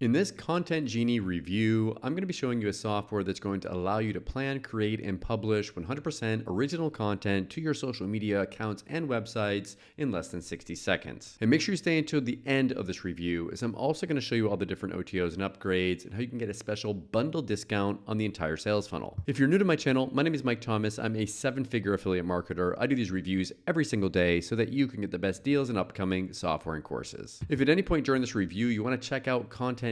In this Content Genie review, I'm going to be showing you a software that's going to allow you to plan, create, and publish 100% original content to your social media accounts and websites in less than 60 seconds. And make sure you stay until the end of this review, as I'm also going to show you all the different OTOs and upgrades and how you can get a special bundle discount on the entire sales funnel. If you're new to my channel, my name is Mike Thomas. I'm a 7-figure affiliate marketer. I do these reviews every single day so that you can get the best deals in upcoming software and courses. If at any point during this review you want to check out ContentGenie,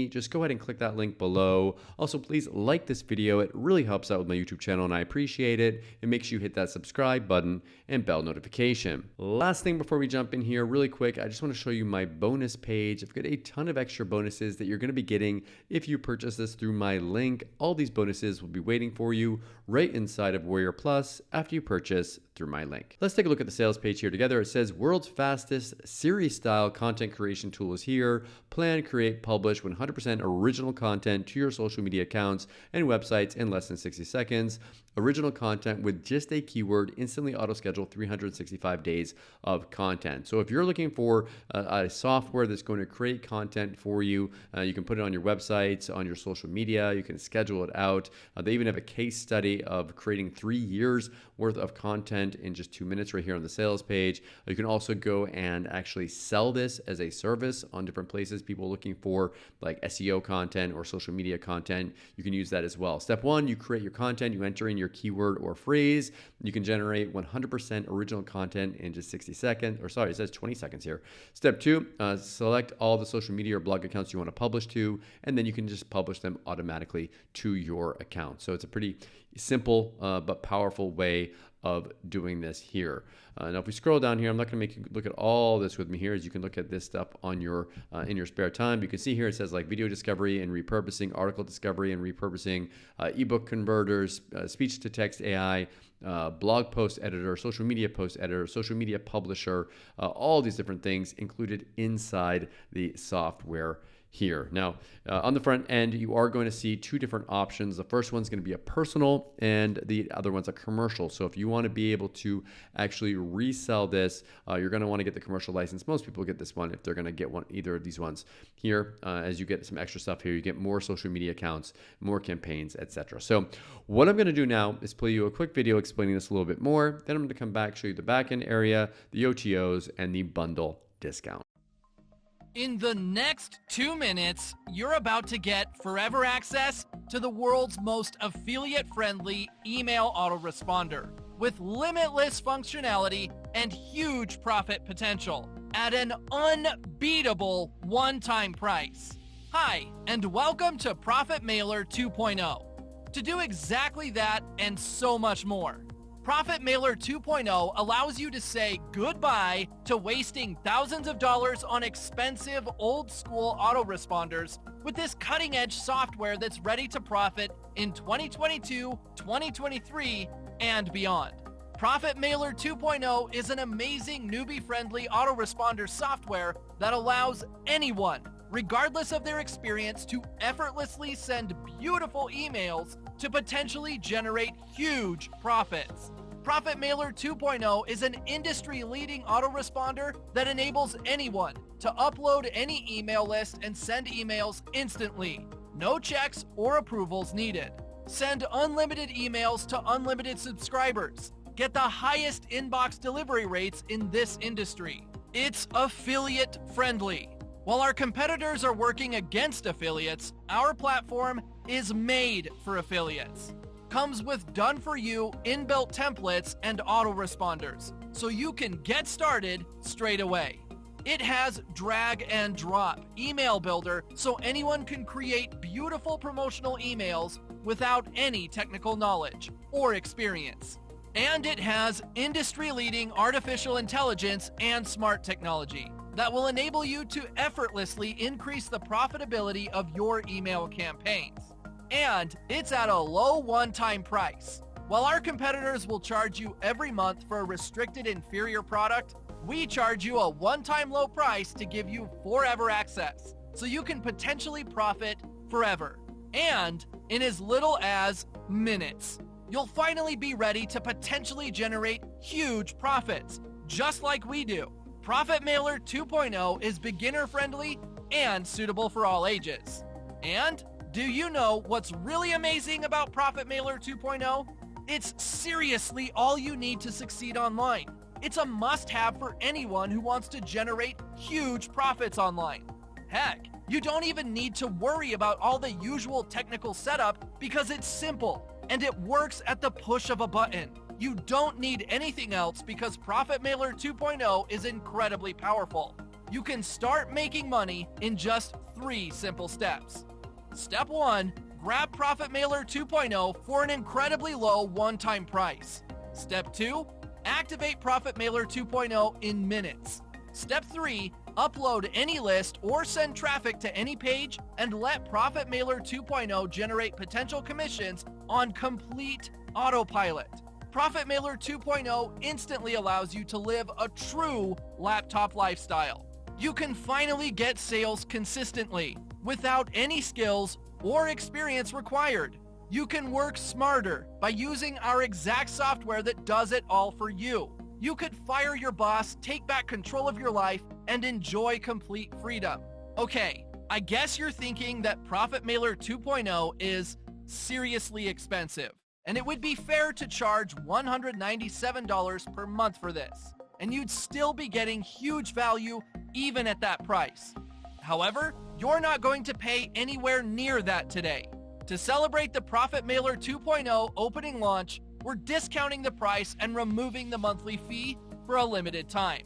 just go ahead and click that link below. Also, please like this video. It really helps out with my YouTube channel and I appreciate it. And make sure you hit that subscribe button and bell notification. Last thing before we jump in here, really quick, I just want to show you my bonus page. I've got a ton of extra bonuses that you're going to be getting if you purchase this through my link. All these bonuses will be waiting for you right inside of Warrior Plus after you purchase through my link. Let's take a look at the sales page here together. It says world's fastest series style content creation tool is here. Plan, create, publish 100% original content to your social media accounts and websites in less than 60 seconds. Original content with just a keyword, instantly auto schedule 365 days of content. So if you're looking for a software that's going to create content for you, you can put it on your websites, on your social media, you can schedule it out. They even have a case study of creating 3 years worth of content in just 2 minutes right here on the sales page. You can also go and actually sell this as a service on different places. People looking for like SEO content or social media content, you can use that as well. Step 1, you create your content, you enter in your keyword or phrase. You can generate 100% original content in just 60 seconds, or sorry, it says 20 seconds here. Step 2, select all the social media or blog accounts you want to publish to, and then you can just publish them automatically to your account. So it's a pretty simple but powerful way of doing this here. Now, if we scroll down here, I'm not going to make you look at all this with me here, as you can look at this stuff on your in your spare time. You can see here it says like video discovery and repurposing, article discovery and repurposing, ebook converters, speech to text AI, blog post editor, social media post editor, social media publisher, all these different things included inside the software here. Now, on the front end, you are going to see 2 different options. The first one's going to be a personal and the other one's a commercial. So if you want to be able to actually resell this, you're going to want to get the commercial license. Most people get this one if they're going to get one, either of these ones here. As you get some extra stuff here, you get more social media accounts, more campaigns, etc. So what I'm going to do now is play you a quick video explaining this a little bit more. Then I'm going to come back, show you the backend area, the OTOs, and the bundle discount. In the next 2 minutes, you're about to get forever access to the world's most affiliate-friendly email autoresponder with limitless functionality and huge profit potential at an unbeatable one-time price. Hi, and welcome to Profit Mailer 2.0. To do exactly that and so much more, Profit Mailer 2.0 allows you to say goodbye to wasting thousands of dollars on expensive old-school autoresponders with this cutting-edge software that's ready to profit in 2022, 2023, and beyond. Profit Mailer 2.0 is an amazing newbie-friendly autoresponder software that allows anyone, regardless of their experience, to effortlessly send beautiful emails to potentially generate huge profits. Profit Mailer 2.0 is an industry-leading autoresponder that enables anyone to upload any email list and send emails instantly. No checks or approvals needed. Send unlimited emails to unlimited subscribers. Get the highest inbox delivery rates in this industry. It's affiliate-friendly. While our competitors are working against affiliates, our platform is made for affiliates. Comes with done-for-you inbuilt templates and autoresponders, so you can get started straight away. It has drag and drop email builder, so anyone can create beautiful promotional emails without any technical knowledge or experience. And it has industry-leading artificial intelligence and smart technology that will enable you to effortlessly increase the profitability of your email campaigns. And it's at a low one-time price. While our competitors will charge you every month for a restricted inferior product, we charge you a one-time low price to give you forever access, so you can potentially profit forever. And in as little as minutes, you'll finally be ready to potentially generate huge profits, just like we do. Profit Mailer 2.0 is beginner-friendly and suitable for all ages. And do you know what's really amazing about Profit Mailer 2.0? It's seriously all you need to succeed online. It's a must-have for anyone who wants to generate huge profits online. Heck, you don't even need to worry about all the usual technical setup because it's simple and it works at the push of a button. You don't need anything else because Profit Mailer 2.0 is incredibly powerful. You can start making money in just 3 simple steps. Step 1, grab Profit Mailer 2.0 for an incredibly low one-time price. Step 2, activate Profit Mailer 2.0 in minutes. Step 3, upload any list or send traffic to any page and let Profit Mailer 2.0 generate potential commissions on complete autopilot. Profit Mailer 2.0 instantly allows you to live a true laptop lifestyle. You can finally get sales consistently without any skills or experience required. You can work smarter by using our exact software that does it all for you. You could fire your boss, take back control of your life, and enjoy complete freedom. Okay, I guess you're thinking that Profit Mailer 2.0 is seriously expensive, and it would be fair to charge $197 per month for this, and you'd still be getting huge value even at that price. However, you're not going to pay anywhere near that today. To celebrate the Profit Mailer 2.0 opening launch, we're discounting the price and removing the monthly fee for a limited time.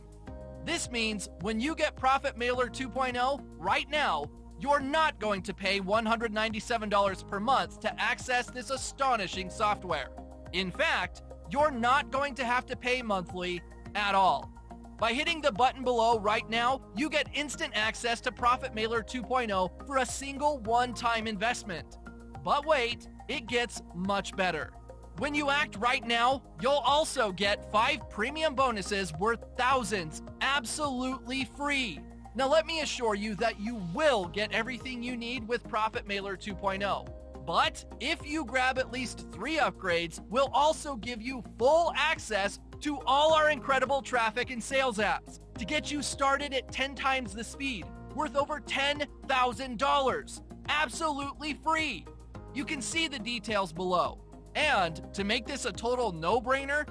This means when you get Profit Mailer 2.0 right now, you're not going to pay $197 per month to access this astonishing software. In fact, you're not going to have to pay monthly at all. By hitting the button below right now, you get instant access to Profit Mailer 2.0 for a single one-time investment. But wait, it gets much better. When you act right now, you'll also get 5 premium bonuses worth thousands absolutely free. Now let me assure you that you will get everything you need with Profit Mailer 2.0. But if you grab at least 3 upgrades, we'll also give you full access to all our incredible traffic and sales apps to get you started at 10 times the speed, worth over $10,000, absolutely free. You can see the details below. And to make this a total no-brainer,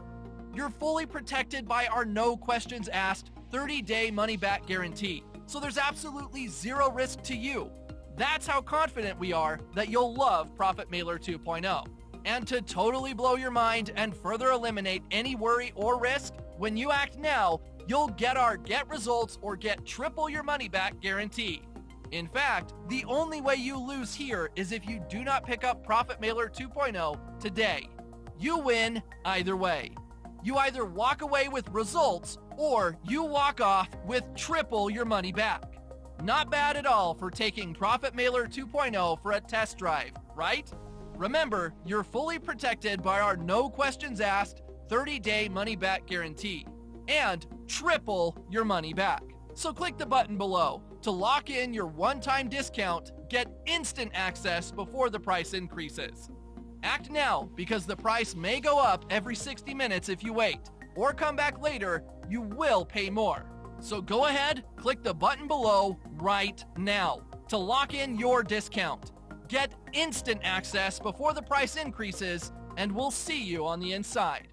you're fully protected by our no questions asked 30-day money-back guarantee. So there's absolutely zero risk to you. That's how confident we are that you'll love Profit Mailer 2.0. And to totally blow your mind and further eliminate any worry or risk, when you act now, you'll get our get results or get triple your money back guarantee. In fact, the only way you lose here is if you do not pick up Profit Mailer 2.0 today. You win either way. You either walk away with results or you walk off with triple your money back. Not bad at all for taking Profit Mailer 2.0 for a test drive, right? Remember, you're fully protected by our no questions asked 30-day money back guarantee and triple your money back. So click the button below to lock in your one-time discount, get instant access before the price increases. Act now because the price may go up every 60 minutes if you wait, or come back later, you will pay more. So go ahead, click the button below right now to lock in your discount. Get instant access before the price increases, and we'll see you on the inside.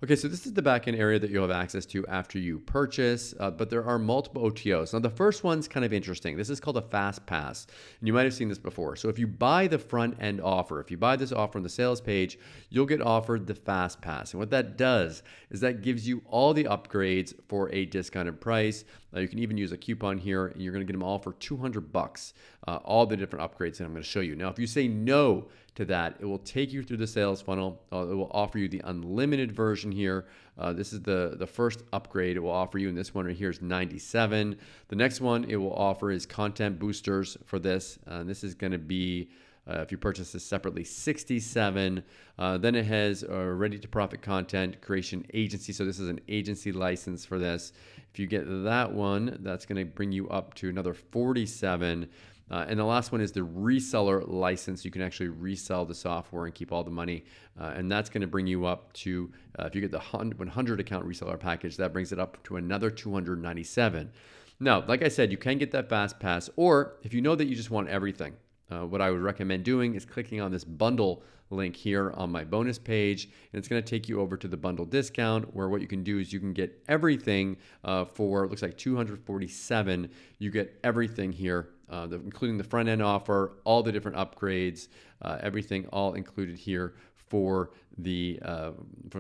Okay, so this is the backend area that you'll have access to after you purchase, but there are multiple OTOs. Now, the first one's kind of interesting. This is called a fast pass, and you might have seen this before. So if you buy the front end offer, if you buy this offer on the sales page, you'll get offered the fast pass. And what that does is that gives you all the upgrades for a discounted price. You can even use a coupon here, and you're going to get them all for $200, all the different upgrades that I'm going to show you. Now, if you say no to that, it will take you through the sales funnel. It will offer you the unlimited version here. This is the first upgrade it will offer you, and this one right here is $97. The next one it will offer is content boosters for this. This is going to be, if you purchase this separately, $67. Then it has ready to profit content creation agency. So this is an agency license for this. If you get that one, that's going to bring you up to another $47. And the last one is the reseller license. You can actually resell the software and keep all the money. And that's going to bring you up to, if you get the 100 account reseller package, that brings it up to another $297. Now, like I said, you can get that fast pass, or if you know that you just want everything, what I would recommend doing is clicking on this bundle link here on my bonus page, and it's going to take you over to the bundle discount, where what you can do is you can get everything for, it looks like $247. You get everything here, including the front end offer, all the different upgrades, everything all included here for the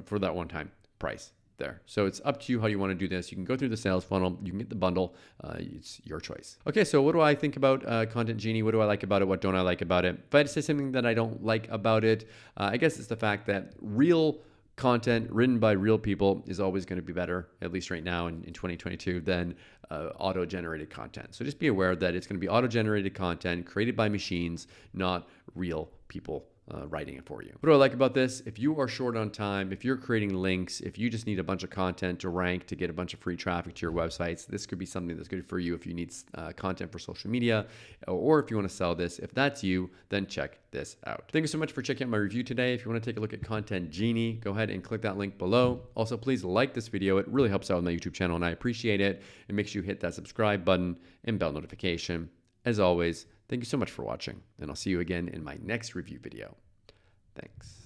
for that one-time price there. So it's up to you how you want to do this. You can go through the sales funnel, you can get the bundle, it's your choice. Okay, so what do I think about Content Genie? What do I like about it? What don't I like about it? If I had to say something that I don't like about it, I guess it's the fact that real content written by real people is always going to be better, at least right now in 2022, than auto-generated content. So just be aware that it's going to be auto-generated content created by machines, not real people writing it for you. What do I like about this? If you are short on time, if you're creating links, if you just need a bunch of content to rank to get a bunch of free traffic to your websites, this could be something that's good for you if you need content for social media, or if you want to sell this. If that's you, then check this out. Thank you so much for checking out my review today. If you want to take a look at Content Genie, go ahead and click that link below. Also, please like this video. It really helps out with my YouTube channel, and I appreciate it. And make sure you hit that subscribe button and bell notification. As always, thank you so much for watching, and I'll see you again in my next review video. Thanks.